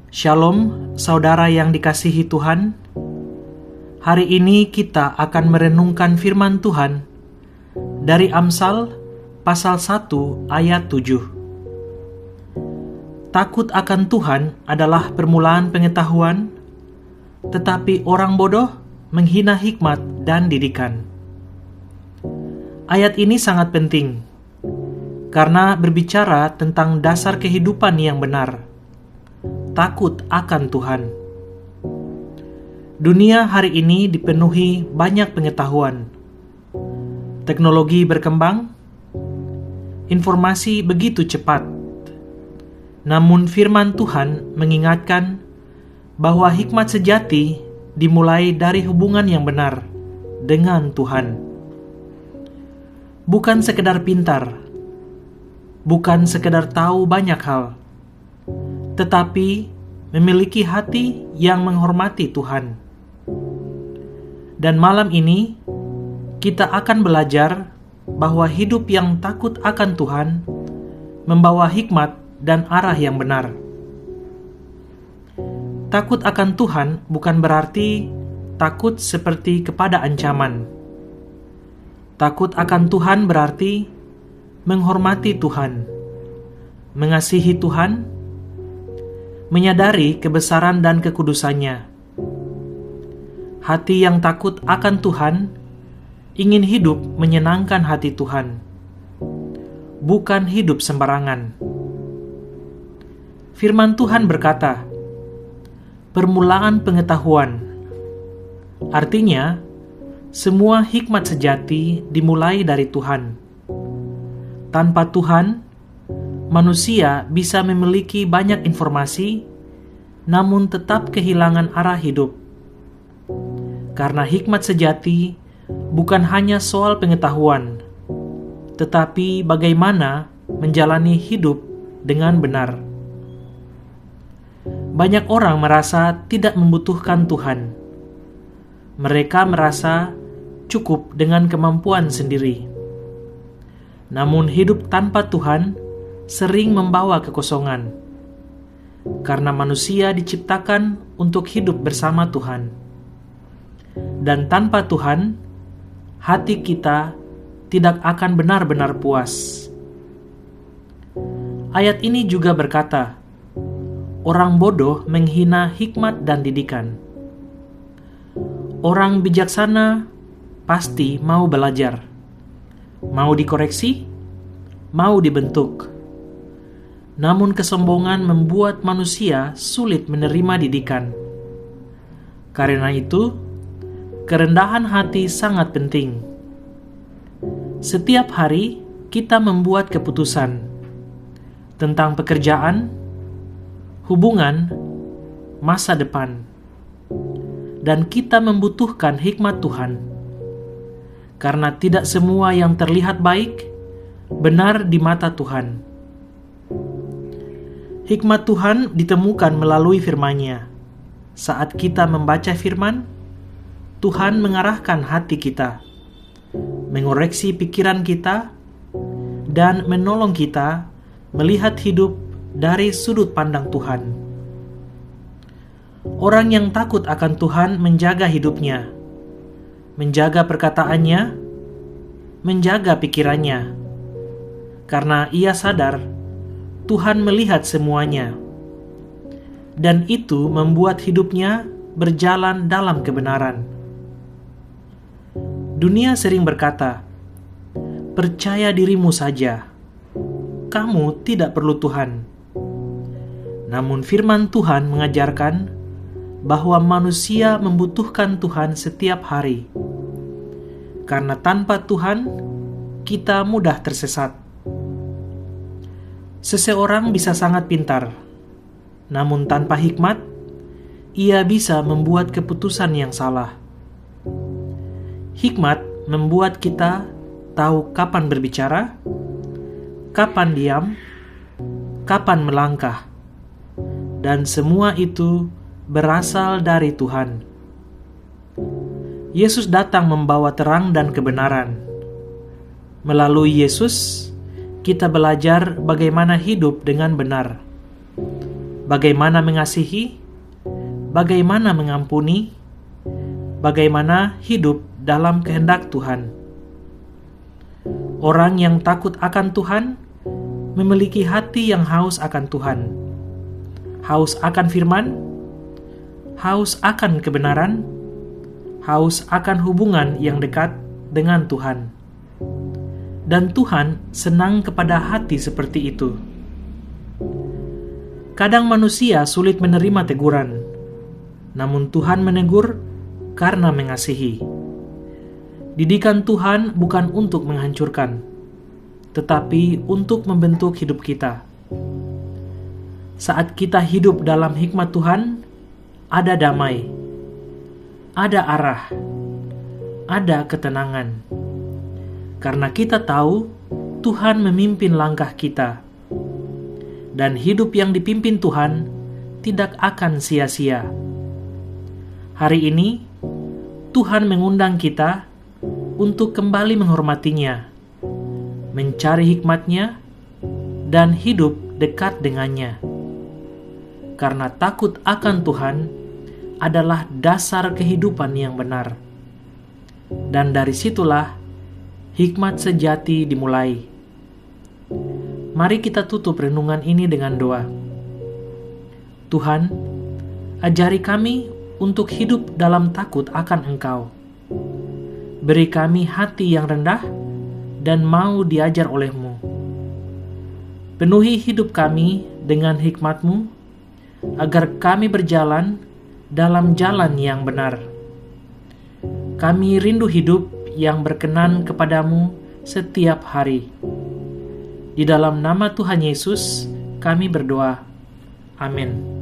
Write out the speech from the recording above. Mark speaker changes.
Speaker 1: Shalom, saudara yang dikasihi Tuhan. Hari ini kita akan merenungkan firman Tuhan dari Amsal pasal 1 ayat 7. Takut akan Tuhan adalah permulaan pengetahuan, tetapi orang bodoh menghina hikmat dan didikan. Ayat ini sangat penting karena berbicara tentang dasar kehidupan yang benar. Takut akan Tuhan. Dunia hari ini dipenuhi banyak pengetahuan. Teknologi berkembang, informasi begitu cepat. Namun firman Tuhan mengingatkan bahwa hikmat sejati dimulai dari hubungan yang benar dengan Tuhan. Bukan sekedar pintar, bukan sekedar tahu banyak hal, tetapi memiliki hati yang menghormati Tuhan. Dan malam ini, kita akan belajar bahwa hidup yang takut akan Tuhan membawa hikmat dan arah yang benar. Takut akan Tuhan bukan berarti takut seperti kepada ancaman. Takut akan Tuhan berarti menghormati Tuhan, mengasihi Tuhan, menyadari kebesaran dan kekudusannya. Hati yang takut akan Tuhan ingin hidup menyenangkan hati Tuhan, bukan hidup sembarangan. Firman Tuhan berkata, permulaan pengetahuan. Artinya, semua hikmat sejati dimulai dari Tuhan. Tanpa Tuhan, manusia bisa memiliki banyak informasi, namun tetap kehilangan arah hidup. Karena hikmat sejati bukan hanya soal pengetahuan, tetapi bagaimana menjalani hidup dengan benar. Banyak orang merasa tidak membutuhkan Tuhan. Mereka merasa cukup dengan kemampuan sendiri. Namun hidup tanpa Tuhan sering membawa kekosongan, karena manusia diciptakan untuk hidup bersama Tuhan. Dan tanpa Tuhan, hati kita tidak akan benar-benar puas. Ayat ini juga berkata, orang bodoh menghina hikmat dan didikan. Orang bijaksana pasti mau belajar, mau dikoreksi, mau dibentuk. Namun kesombongan membuat manusia sulit menerima didikan. Karena itu, kerendahan hati sangat penting. Setiap hari kita membuat keputusan tentang pekerjaan, hubungan, masa depan. Dan kita membutuhkan hikmat Tuhan. Karena tidak semua yang terlihat baik, benar di mata Tuhan. Hikmat Tuhan ditemukan melalui firman-Nya. Saat kita membaca firman, Tuhan mengarahkan hati kita, mengoreksi pikiran kita, dan menolong kita melihat hidup dari sudut pandang Tuhan. Orang yang takut akan Tuhan menjaga hidupnya, menjaga perkataannya, menjaga pikirannya, karena ia sadar Tuhan melihat semuanya, dan itu membuat hidupnya berjalan dalam kebenaran. Dunia sering berkata, percaya dirimu saja, kamu tidak perlu Tuhan. Namun firman Tuhan mengajarkan bahwa manusia membutuhkan Tuhan setiap hari. Karena tanpa Tuhan, kita mudah tersesat. Seseorang bisa sangat pintar, namun tanpa hikmat, ia bisa membuat keputusan yang salah. Hikmat membuat kita tahu kapan berbicara, kapan diam, kapan melangkah, dan semua itu berasal dari Tuhan. Yesus datang membawa terang dan kebenaran. Melalui Yesus, kita belajar bagaimana hidup dengan benar, bagaimana mengasihi, bagaimana mengampuni, bagaimana hidup dalam kehendak Tuhan. Orang yang takut akan Tuhan memiliki hati yang haus akan Tuhan, haus akan firman, haus akan kebenaran, haus akan hubungan yang dekat dengan Tuhan. Dan Tuhan senang kepada hati seperti itu. Kadang manusia sulit menerima teguran, namun Tuhan menegur karena mengasihi. Didikan Tuhan bukan untuk menghancurkan, tetapi untuk membentuk hidup kita. Saat kita hidup dalam hikmat Tuhan, ada damai, ada arah, ada ketenangan. Karena kita tahu Tuhan memimpin langkah kita, dan hidup yang dipimpin Tuhan tidak akan sia-sia. Hari ini, Tuhan mengundang kita untuk kembali menghormatinya, mencari hikmat-Nya, dan hidup dekat dengannya. Karena takut akan Tuhan adalah dasar kehidupan yang benar. Dan dari situlah hikmat sejati dimulai. Mari kita tutup renungan ini dengan doa. Tuhan, ajari kami untuk hidup dalam takut akan Engkau. Beri kami hati yang rendah dan mau diajar oleh-Mu. Penuhi hidup kami dengan hikmat-Mu, agar kami berjalan dalam jalan yang benar. Kami rindu hidup yang berkenan kepadamu setiap hari. Di dalam nama Tuhan Yesus, kami berdoa. Amin.